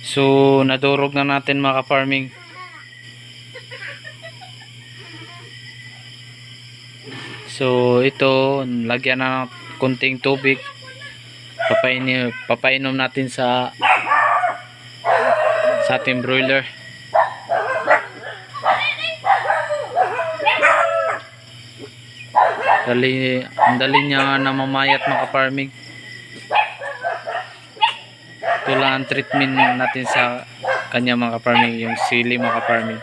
So nadurog na natin mga ka-farming. So ito, lagyan na ng konting tubig. Papainom natin sa ating broiler. Ang dali niya na mamayat mga ka-farming. Ito lang ang treatment natin sa kanya mga ka-farming, yung sili mga ka-farming.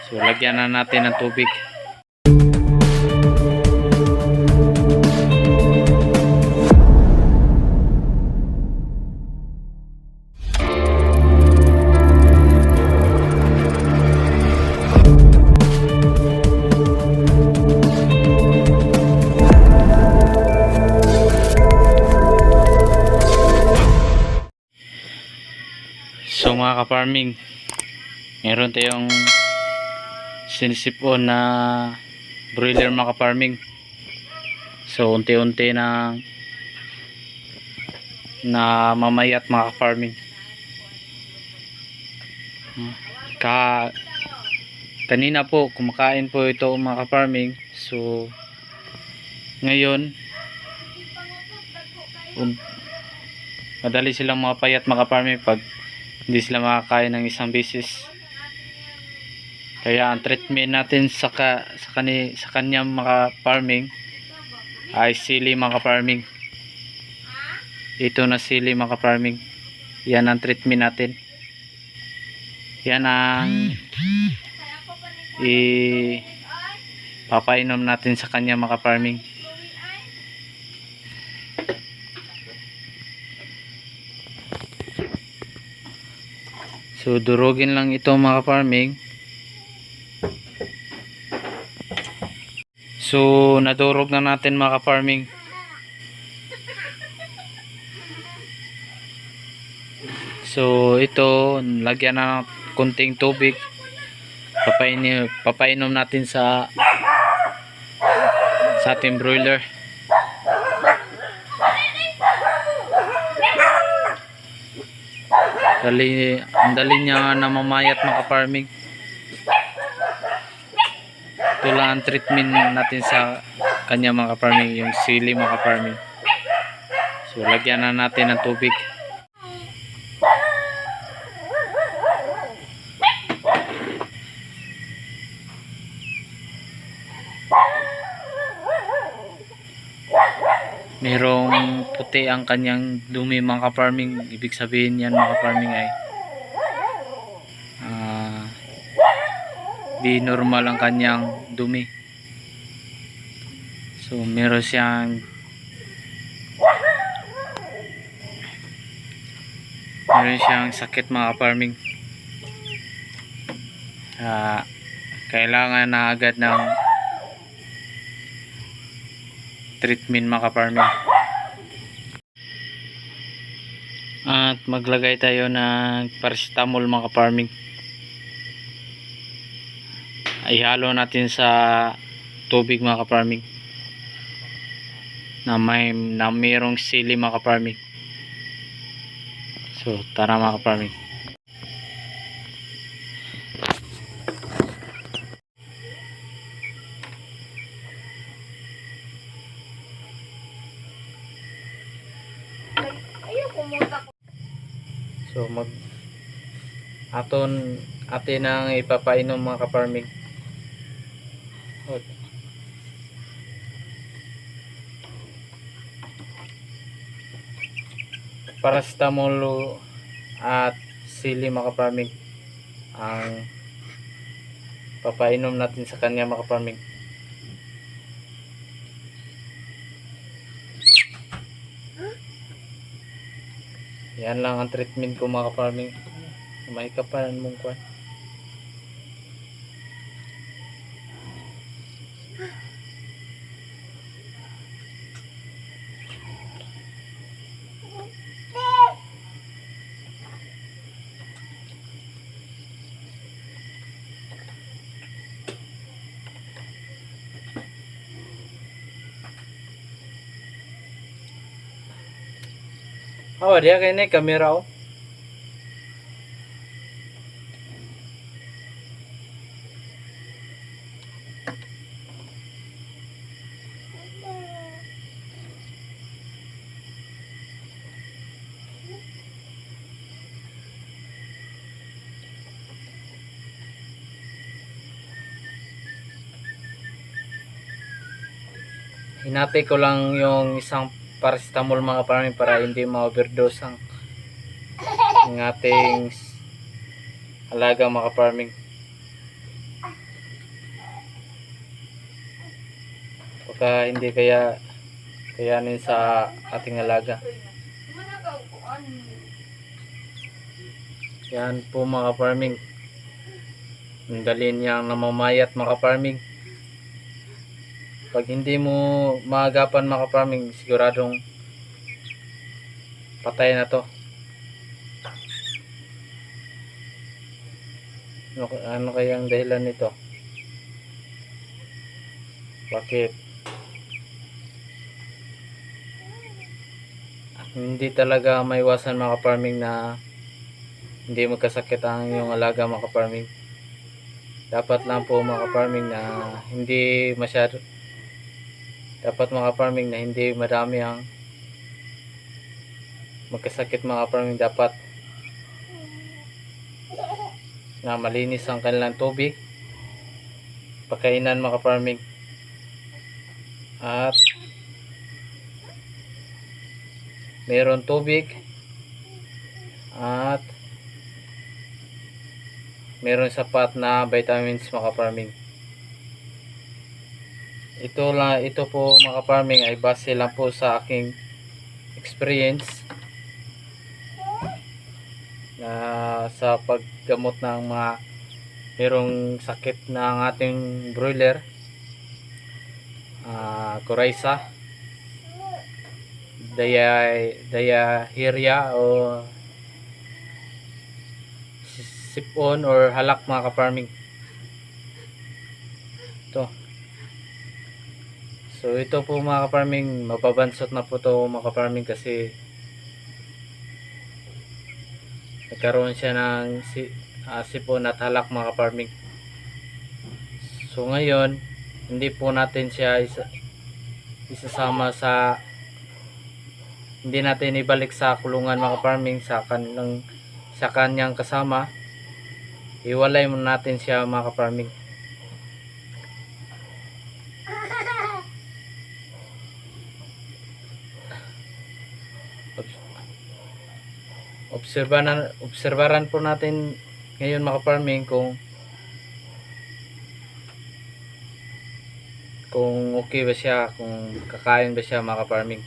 So lagyan na natin ng tubig. So mga ka-farming, meron tayong sinisipon na broiler mga ka-farming. So unti-unti na mamayat mga ka-farming. Kanina po kumakain po ito mga ka-farming. So ngayon madali silang mapayat mga ka-farming pag hindi sila makakain ng isang beses. Kaya ang treatment natin sa kanyang mga farming ay sili mga farming. Ito na sili mga farming. Yan ang treatment natin. Yan ang papainom natin sa kanyang mga farming. So durugin lang ito mga farming. So nadurog na natin mga farming. So ito, lagyan na ng konting tubig. Papainom natin sa ating broiler. Ang dali niya na mamayat mga farming. Ito lang ang treatment natin sa kanya mga farming, yung sili mga farming. So lagyan na natin ng tubig. Merong puti ang kanyang dumi mga farming. Ibig sabihin yan mga farming ay di normal ang kanyang dumi. So meron siyang sakit mga farming. Kailangan na agad ng treatment mga farming. At maglagay tayo ng paracetamol mga farming. Ihalo natin sa tubig mga farming na mayroong sili mga farming. So tara mga farming. So atin ang ipapainom mga ka-farming. Paracetamol at sili mga ka-farming ang papainom natin sa kanya mga ka-farming. Yan lang ang treatment ko mga ka-farming. May kapalan mong kwan. Oh, dia kayaknya kamera oh. hinati ko lang yung isang paracetamol mga farming para hindi ma-overdose ang ating alaga mga farming. Baka hindi kayanin sa ating alaga. Yan po mga farming. Ang dali niyang namamayat mga farming. Pag hindi mo maagapan mga farming, siguradong patay na to. Ano kayang dahilan nito? Bakit hindi talaga maiwasan mga farming na hindi magkasakit ang iyong alaga mga farming? Dapat lang po mga farming na hindi masyado, dapat mga farming na hindi marami ang magkasakit mga farming. Dapat na malinis ang kanilang tubig, pakainan mga farming, at mayroon tubig at mayroon sapat na vitamins mga farming. Ito po mga farming ay base lang po sa aking experience na sa paggamot ng mga mayroong sakit ng ating broiler, coryza, diarrhea o sipon or halak mga ka-farming. So ito po mga ka-farming, mababansot na po to mga ka-farming kasi nagkaroon siya ng sipon at halak mga ka-farming. So ngayon hindi po natin siya isasama sa, hindi natin ibalik sa kulungan mga ka-farming, sa kanyang kasama. Iwalay muna natin siya mga ka-farming. Obserbaran po natin ngayon mga farming kung okay ba siya, kung kakain ba siya mga farming.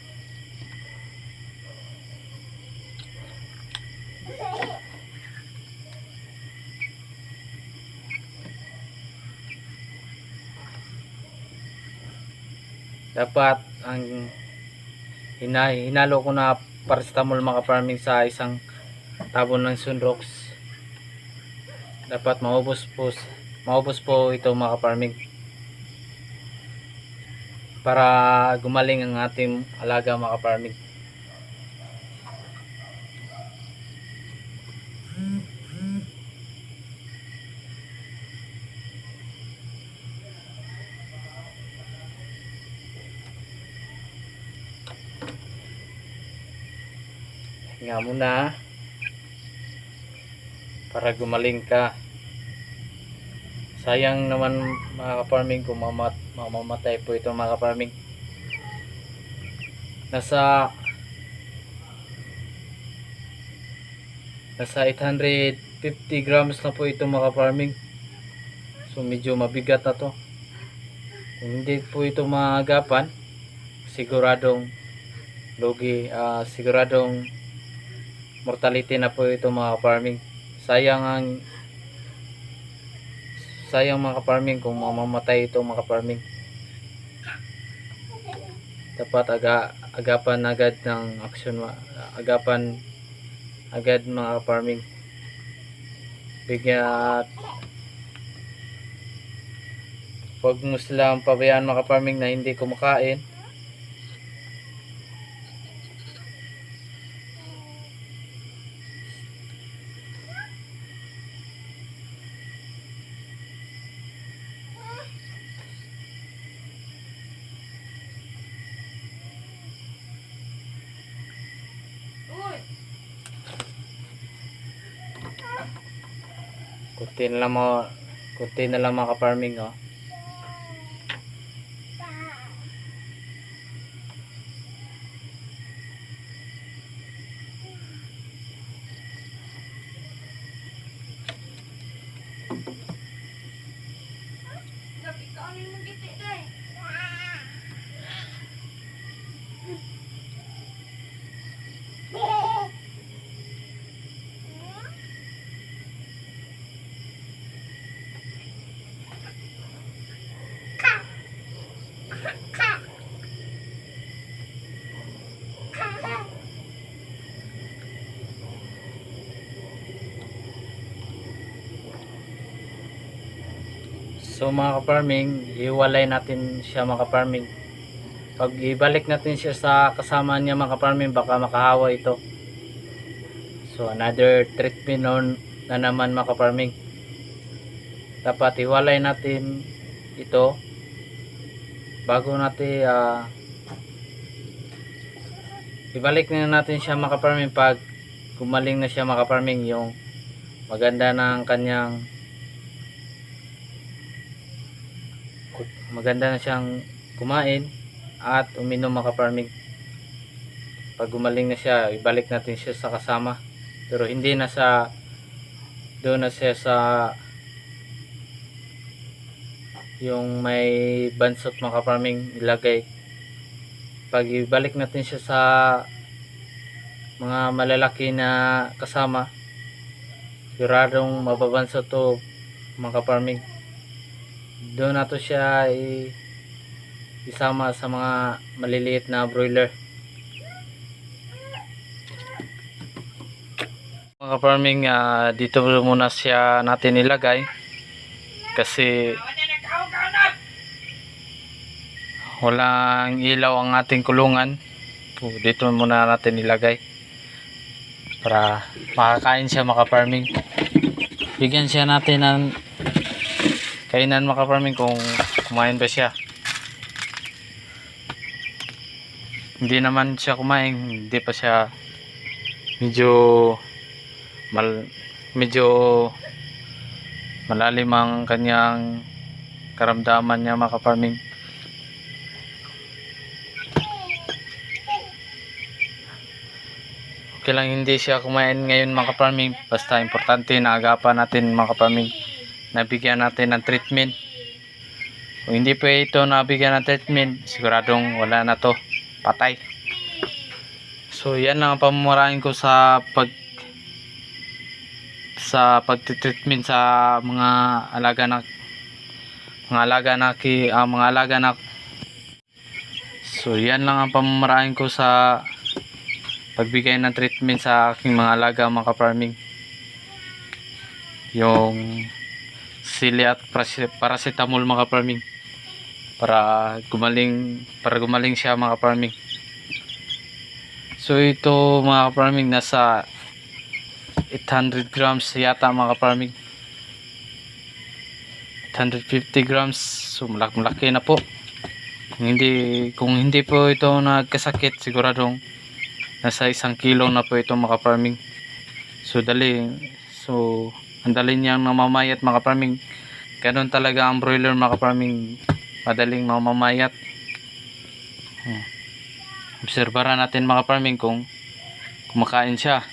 Dapat ang hinalo ko na paracetamol mga farming sa isang tabon ng Sunrox. Dapat maubos po ito mga farming para gumaling ang ating alaga mga farming. Hinga muna para gumaling ka. Sayang naman mga ka-farming kung mamamatay po ito mga ka-farming. Nasa 850 grams na po ito mga ka-farming. So medyo mabigat na to. Kung hindi po ito maagapan, siguradong siguradong mortality na po ito mga ka-farming. Sayang mga ka-farming kung mamamatay ito mga ka-farming. Dapat agapan agad ng aksyon, agapan agad mga ka-farming. Huwag mo silang pabayaan mga ka-farming na hindi kumakain. Kunti na lang mga ka-farming, oh. So mga ka-farming, iwalay natin siya mga ka-farming. Pag ibalik natin siya sa kasama niya mga ka-farming, baka makahawa ito. So another treatment na naman mga ka-farming. Dapat iwalay natin ito bago natin ibalik na natin siya mga ka-farming. Pag gumaling na siya mga ka-farming, yung maganda na siyang kumain at uminom mga ka-farming. Pag gumaling na siya, ibalik natin siya sa kasama, pero hindi na doon na siya sa yung may bansot mga ka-farming ilagay. Pag ibalik natin siya sa mga malalaki na kasama, siguradong mababansot to mga ka-farming. Doon nato siya isama sa mga maliliit na broiler. Mga ka-farming, dito muna siya natin ilagay kasi walang ilaw ang ating kulungan. Dito muna natin ilagay para makakain siya mga ka-farming. Bigyan siya natin ng kainan mga ka-farming kung kumain ba siya. Hindi naman siya kumain, hindi pa siya medyo malalim ang kanyang karamdaman niya mga ka-farming. Okay lang hindi siya kumain ngayon mga ka-farming, basta importante na agapan natin mga ka-farming, nabigyan natin ng treatment. Kung hindi pa ito nabigyan ng treatment, siguradong wala na to, patay. So yan lang ang pamamaraan ko sa pagtitreatment sa mga alaga na. So yan lang ang pamamaraan ko sa pagbigay ng treatment sa aking mga alaga mga ka-farming. Yung sili at paracetamol mga ka-farming para gumaling siya mga ka-farming. So ito mga ka-farming, nasa 800 grams yata mga ka-farming, 850 grams. So malaki na po. Kung hindi po ito nagkasakit, siguradong nasa 1 kilo na po ito mga ka-farming. So ang dali niyang namamayat mga ka-farming. Ganun talaga ang broiler mga ka-farming, madaling mamamayat. Obserbahan natin mga ka-farming kung kumakain siya.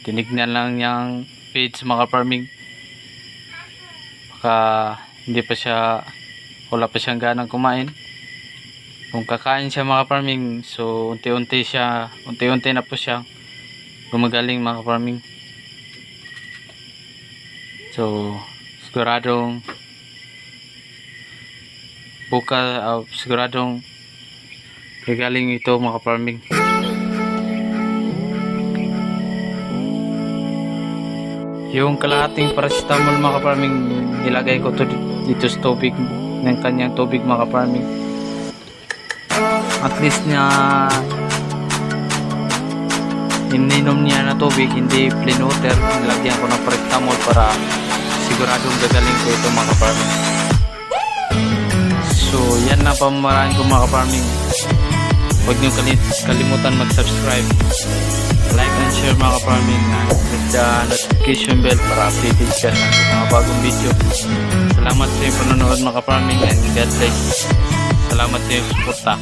Tinignan lang niyang feeds mga ka-farming, baka wala pa siyang ganang kumain. Kung kakain siya mga ka-farming, so unti-unti na po siya gumagaling mga ka-farming. So siguradong gagaling ito mga ka-farming. Yung kalahating paracetamol mga ka-farming, nilagay ko dito sa tubig ng kanyang tubig mga ka-farming. At least ininom niya na tubig, hindi plain water. Nilagyan ko ng paracetamol para siguradong gagaling ko ito mga ka-farming. So yan na pamamaraan ko mga ka-farming. Huwag niyo kalimutan mag-subscribe, like and share mga ka-farming, with the notification bell para updated ka sa mga bagong video. Salamat sa iyong panonood mga ka-farming, and God bless. Salamat sa iyong suporta.